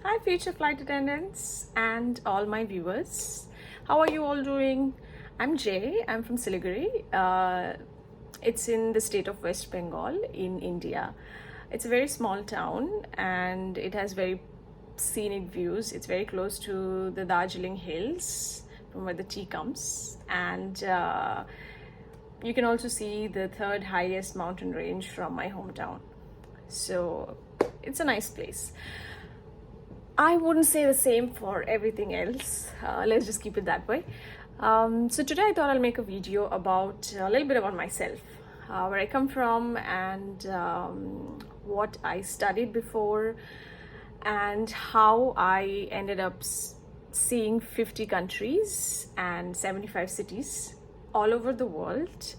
Hi, future flight attendants and all my viewers. How are you all doing? I'm Jay. I'm from Siliguri. It's in the state of West Bengal in India. It's a very small town and it has very scenic views. It's very close to the Darjeeling Hills from where the tea comes. And you can also see the third highest mountain range from my hometown. So it's a nice place. I wouldn't say the same for everything else. Let's just keep it that way. So today I thought I'll make a video about a little bit about myself, where I come from and what I studied before and how I ended up seeing 50 countries and 75 cities all over the world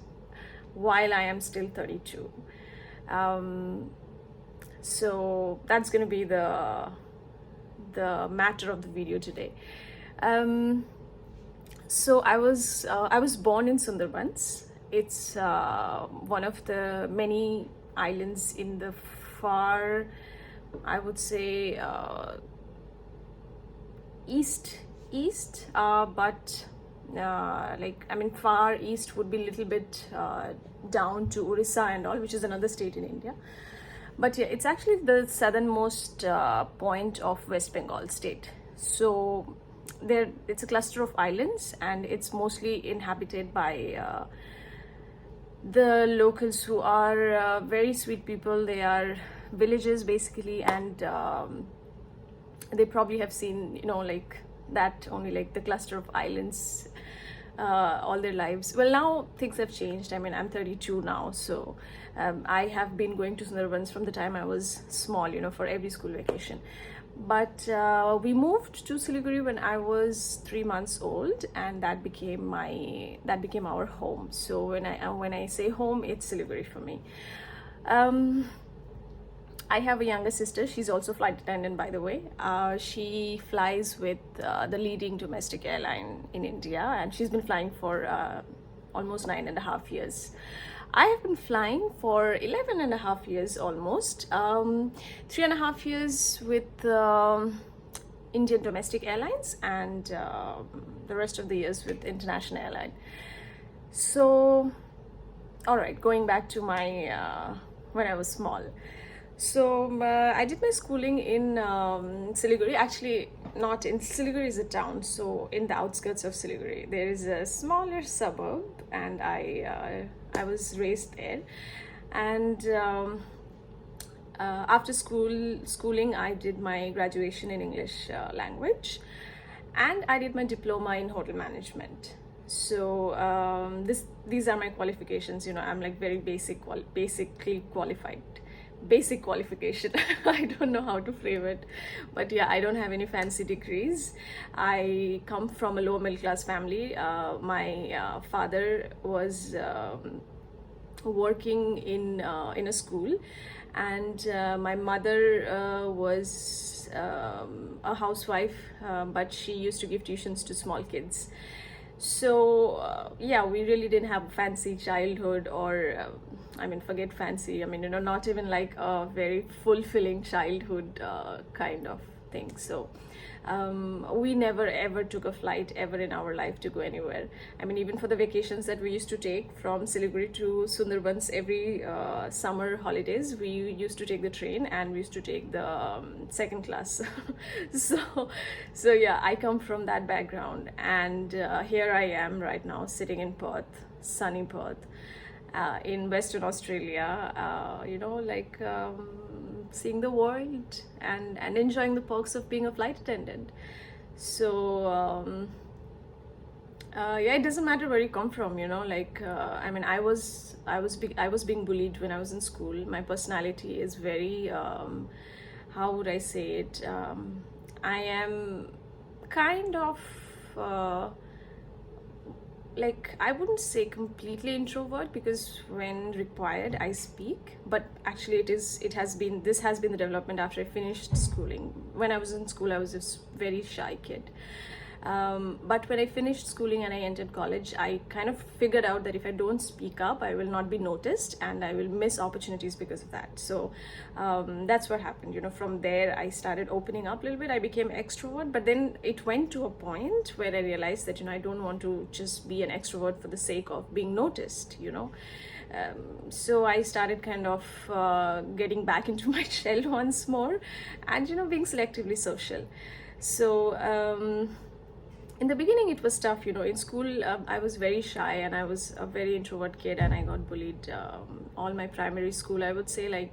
while I am still 32. So that's going to be the matter of the video today. So I was born in Sundarbans. It's one of the many islands in the far, I would say, east, but far east would be a little bit down to Orissa and all, which is another state in India. But yeah, it's actually the southernmost point of West Bengal state. So it's a cluster of islands and it's mostly inhabited by the locals who are very sweet people. They are villages basically, and they probably have seen, only like the cluster of islands all their lives. Well, now things have changed. I mean, I'm 32 now, so I have been going to Sundarbans from the time I was small, for every school vacation. But we moved to Siliguri when I was 3 months old, and that became our home. So when I say home, it's Siliguri for me. I have a younger sister. She's also a flight attendant, by the way. She flies with the leading domestic airline in India, and she's been flying for almost 9.5 years. I have been flying for 11.5 years almost. 3.5 years with Indian domestic airlines, and the rest of the years with international airline. So, all right, going back to my when I was small. So I did my schooling in Siliguri. Actually, not in Siliguri is a town. So in the outskirts of Siliguri, there is a smaller suburb, and I was raised there. And after schooling, I did my graduation in English language, and I did my diploma in hotel management. So these are my qualifications. I'm like very basically qualified. Basic qualification. I don't know how to frame it, but yeah, I don't have any fancy degrees. I come from a lower middle class family. My father was working in a school, and my mother was a housewife, but she used to give tuitions to small kids. So yeah, we really didn't have a fancy childhood, or forget fancy. Not even like a very fulfilling childhood kind of thing. So we never ever took a flight ever in our life to go anywhere. Even for the vacations that we used to take from Siliguri to Sundarbans every summer holidays, we used to take the train, and we used to take the second class. so yeah, I come from that background, and here I am right now sitting in Perth, sunny Perth, in Western Australia, seeing the world and enjoying the perks of being a flight attendant. So yeah, it doesn't matter where you come from. I was being bullied when I was in school. My personality is very how would I say it, I am kind of I wouldn't say completely introvert, because when required I speak, but actually this has been the development after I finished schooling. When I was in school, I was a very shy kid, But when I finished schooling and I entered college, I kind of figured out that if I don't speak up, I will not be noticed and I will miss opportunities because of that. So that's what happened. From there, I started opening up a little bit. I became extrovert, but then it went to a point where I realized that, I don't want to just be an extrovert for the sake of being noticed. So I started kind of getting back into my shell once more and, being selectively social. So in the beginning, it was tough. In school, I was very shy and I was a very introvert kid, and I got bullied all my primary school. I would say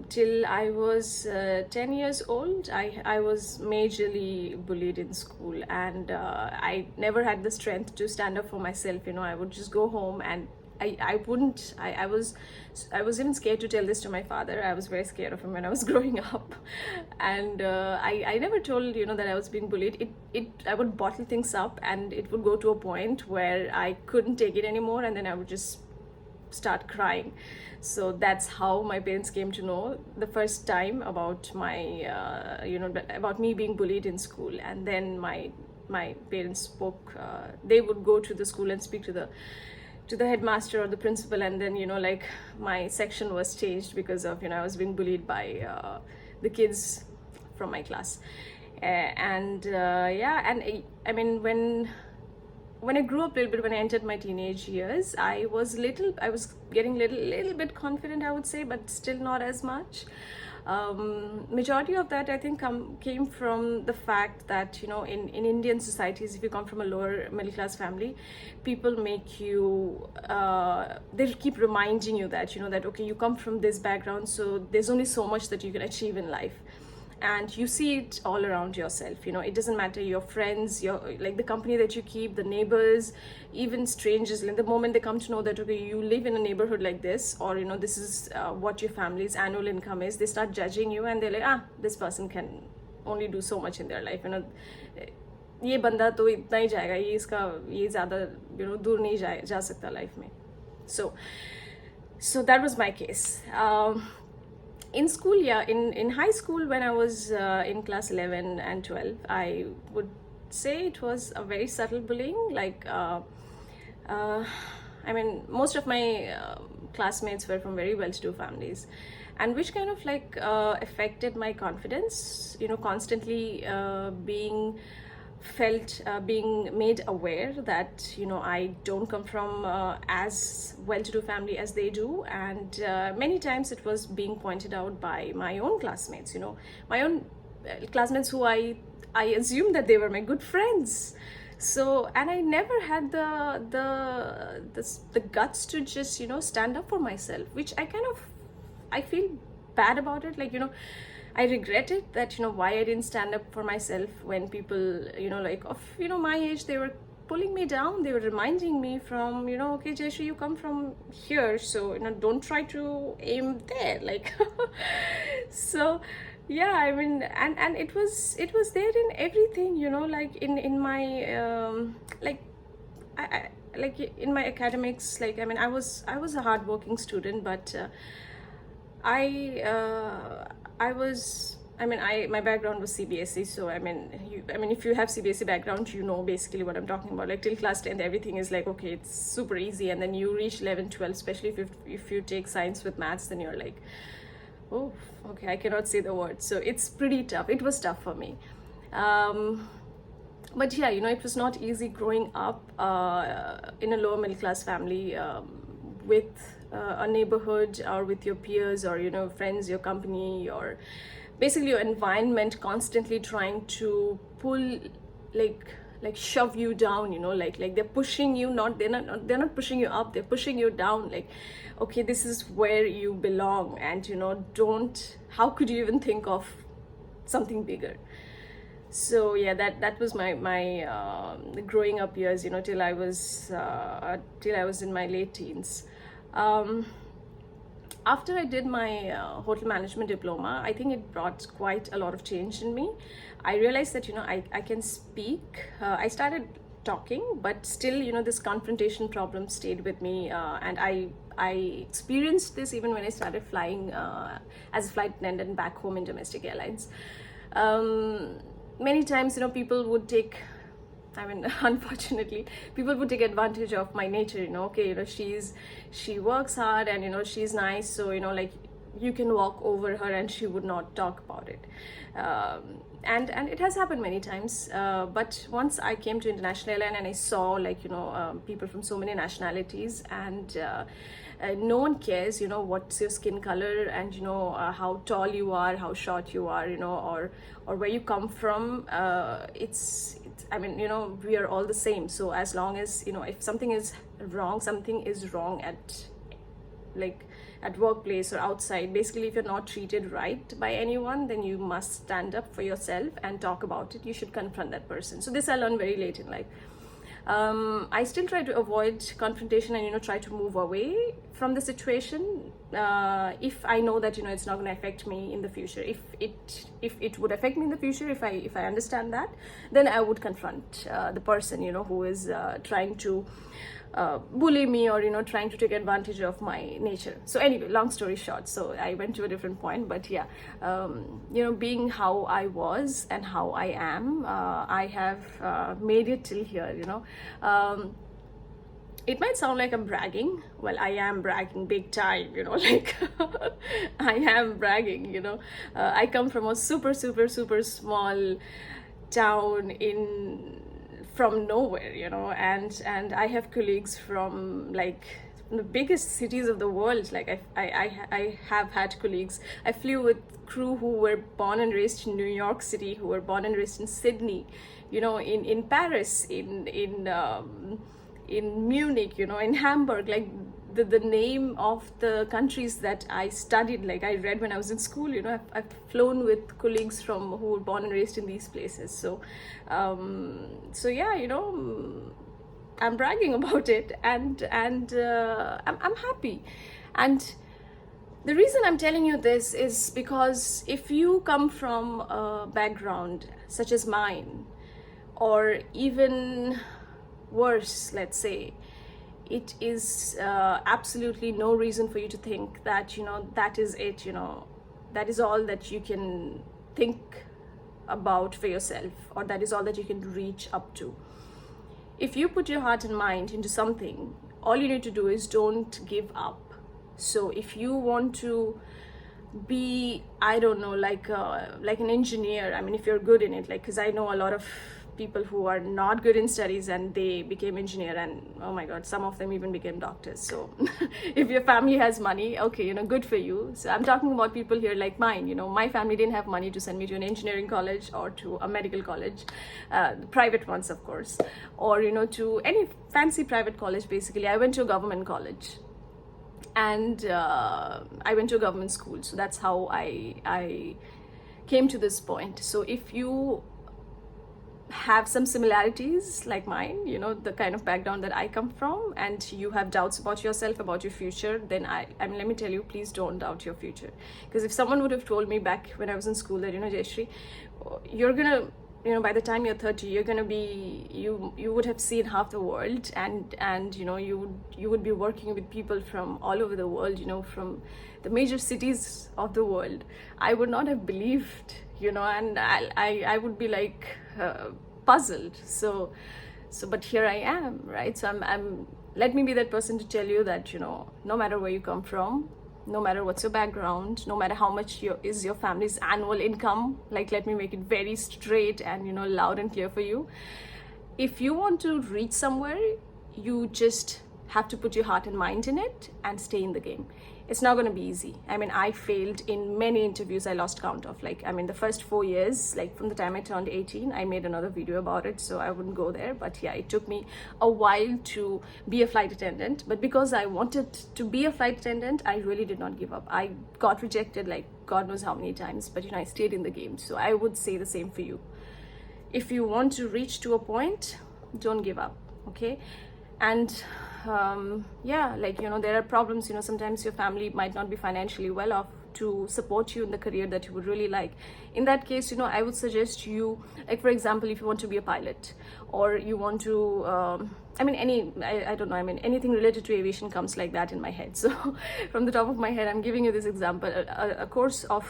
till I was 10 years old, I was majorly bullied in school, and I never had the strength to stand up for myself. I would just go home and I was even scared to tell this to my father. I was very scared of him when I was growing up, and I never told that I was being bullied. I would bottle things up, and it would go to a point where I couldn't take it anymore, and then I would just start crying. So that's how my parents came to know the first time about my about me being bullied in school. And then my parents spoke. They would go to the school and speak to the headmaster or the principal, and then my section was changed because of I was being bullied by the kids from my class. And I mean, when I grew up a little bit, when I entered my teenage years, I was getting little bit confident, I would say, but still not as much. Majority of that, I think, came from the fact that in Indian societies, if you come from a lower middle class family, people make you they keep reminding you that that okay, you come from this background, so there's only so much that you can achieve in life. And you see it all around yourself. It doesn't matter your friends, your the company that you keep, the neighbors, even strangers. The moment they come to know that okay, you live in a neighborhood like this, or this is what your family's annual income is, they start judging you, and they're like, this person can only do so much in their life. ये बंदा तो इतना ही जाएगा, ये ज़्यादा दूर नहीं जा सकता लाइफ में. So that was my case. In school, in high school, when I was in class 11 and 12, I would say it was a very subtle bullying. I mean, most of my classmates were from very well-to-do families, and which kind of affected my confidence. Constantly being made aware that I don't come from as well-to-do family as they do, and many times it was being pointed out by my own classmates. My own classmates who I assumed that they were my good friends. So, and I never had the guts to just stand up for myself, which I feel bad about it. I regretted that why I didn't stand up for myself when people of my age, they were pulling me down. They were reminding me from okay, Jayshree, you come from here, so don't try to aim there, so yeah, I mean, and it was there in everything, in my in my academics. I mean, I was a hardworking student, but my background was CBSE, so I mean, if you have CBSE background, basically what I'm talking about. Till class 10, everything is okay, it's super easy, and then you reach 11, 12, especially if you take science with maths, then you're like, oh, okay, I cannot say the word. So it's pretty tough. It was tough for me. But yeah, it was not easy growing up in a lower middle class family with a neighborhood, or with your peers, or friends, your company, or basically your environment constantly trying to pull, shove you down. They're pushing you, they're not pushing you up, they're pushing you down. Okay, this is where you belong, and how could you even think of something bigger? So yeah, that was my growing up years, till I was in my late teens. After I did my hotel management diploma, I think it brought quite a lot of change in me. I realized that I can speak. I started talking, but still this confrontation problem stayed with me, and I experienced this even when I started flying as a flight attendant back home in domestic airlines. many times, people would take, unfortunately, people would take advantage of my nature. Okay, she works hard, and she's nice, so like, you can walk over her and she would not talk about it. And it has happened many times. But once I came to international airline and I saw, like, people from so many nationalities, and no one cares, what's your skin color, and how tall you are, how short you are, or where you come from. It's we are all the same. So as long as, if something is wrong at workplace or outside, basically, if you're not treated right by anyone, then you must stand up for yourself and talk about it. You should confront that person. So this I learned very late in life. I still try to avoid confrontation and try to move away from the situation, if I know that it's not going to affect me in the future. If it would affect me in the future, if I understand that, then I would confront the person who is trying to bully me, or trying to take advantage of my nature. So anyway, long story short, so I went to a different point, but yeah, being how I was and how I am, I have made it till here. It might sound like I'm bragging. Well, I am bragging big time, like, I am bragging. I come from a super small town from nowhere, and I have colleagues from, like, the biggest cities of the world. Like, I have had colleagues. I flew with crew who were born and raised in New York City, who were born and raised in Sydney, in Paris, in Munich, in Hamburg, like, the name of the countries that I studied, like, I read when I was in school. I've flown with colleagues who were born and raised in these places. So yeah, I'm bragging about it, and I'm happy. And the reason I'm telling you this is because if you come from a background such as mine, or even worse, let's say, it is absolutely no reason for you to think that that is it, that is all that you can think about for yourself, or that is all that you can reach up to. If you put your heart and mind into something, all you need to do is don't give up. So if you want to be, I don't know, like an engineer, if you're good in it, like, because I know a lot of people who are not good in studies and they became engineer, and oh my god, some of them even became doctors. So if your family has money, okay, good for you. So I'm talking about people here like mine. My family didn't have money to send me to an engineering college or to a medical college, private ones, of course, or to any fancy private college. Basically, I went to a government college, and I went to a government school. So that's how I came to this point. So if you have some similarities like mine, the kind of background that I come from, and you have doubts about yourself, about your future, then let me tell you, please don't doubt your future. Because if someone would have told me back when I was in school that, Jayashree, you're gonna, by the time you're 30, you're gonna be, you would have seen half the world, and you would be working with people from all over the world, from the major cities of the world, I would not have believed, and I would be like puzzled. So but here I am, right? So I'm let me be that person to tell you that no matter where you come from, no matter what's your background, no matter how much is your family's annual income, like, let me make it very straight and loud and clear for you. If you want to reach somewhere, you just have to put your heart and mind in it and stay in the game. It's not going to be easy. I failed in many interviews. I lost count of, the first 4 years, like from the time I turned 18, I made another video about it, so I wouldn't go there. But yeah, it took me a while to be a flight attendant. But because I wanted to be a flight attendant, I really did not give up. I got rejected like God knows how many times, but I stayed in the game. So I would say the same for you. If you want to reach to a point, don't give up, okay? And yeah, there are problems. Sometimes your family might not be financially well off to support you in the career that you would really like. In that case, I would suggest you, like for example, if you want to be a pilot, or you want to I don't know, anything related to aviation comes like that in my head. So from the top of my head, I'm giving you this example. A course of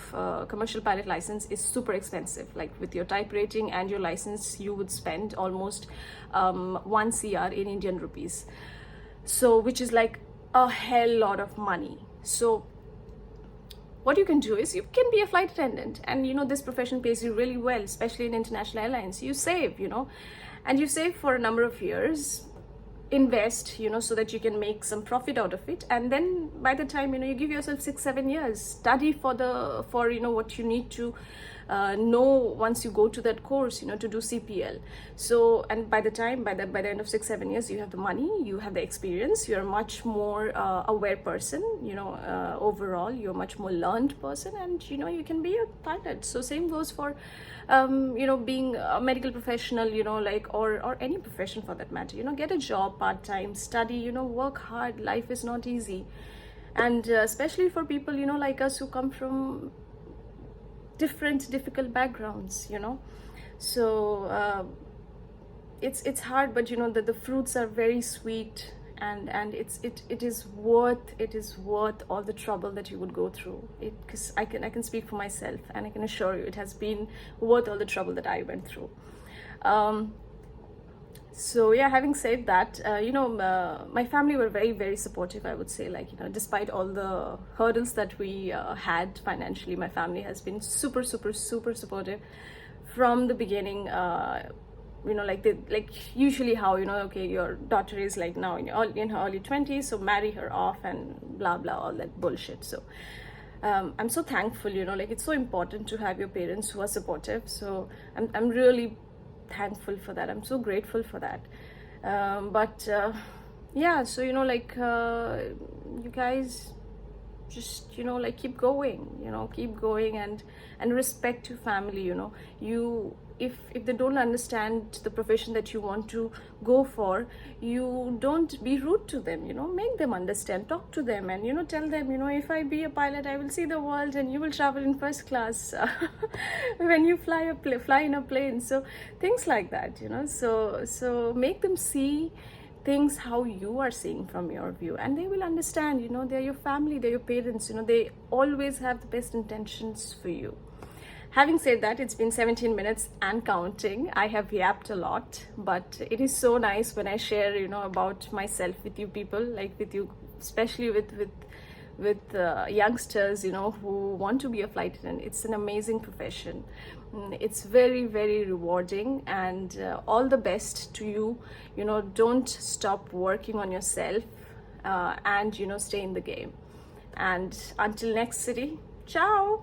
commercial pilot license is super expensive. Like with your type rating and your license, you would spend almost 1 CR in Indian rupees, so which is like a hell lot of money. So what you can do is you can be a flight attendant, and this profession pays you really well, especially in international airlines. You save, and you save for a number of years, invest, so that you can make some profit out of it, and then by the time you give yourself 6-7 years, study for what you need to know once you go to that course, to do CPL. So, and by the end of 6-7 years, you have the money, you have the experience, you're a much more aware person, overall you're a much more learned person, and you can be a pilot. So same goes for being a medical professional, or any profession for that matter. Get a job part-time, study, work hard. Life is not easy, and especially for people like us who come from difficult backgrounds. So it's hard, but the fruits are very sweet, and it is worth all the trouble that you would go through it, because I can speak for myself, and I can assure you it has been worth all the trouble that I went through. So yeah, having said that, my family were very, very supportive, I would say. Like, despite all the hurdles that we had financially, my family has been super, super, super supportive from the beginning. Like usually how, okay, your daughter is like now in her early 20s, so marry her off and blah, blah, all that bullshit. So I'm so thankful, like it's so important to have your parents who are supportive. So I'm really thankful for that. I'm so grateful for that. Yeah, so you guys just keep going, and respect your family. If they don't understand the profession that you want to go for, you don't be rude to them. Make them understand, talk to them, and tell them, if I be a pilot, I will see the world, and you will travel in first class when you fly in a plane. So things like that, so make them see things how you are seeing from your view, and they will understand. They're your family, they're your parents, they always have the best intentions for you. Having said that, it's been 17 minutes and counting. I have yapped a lot, but it is so nice when I share, about myself with you people, like with you, especially with youngsters, who want to be a flight attendant. It's an amazing profession. It's very, very rewarding, and all the best to you. Don't stop working on yourself, and stay in the game. And until next city, ciao.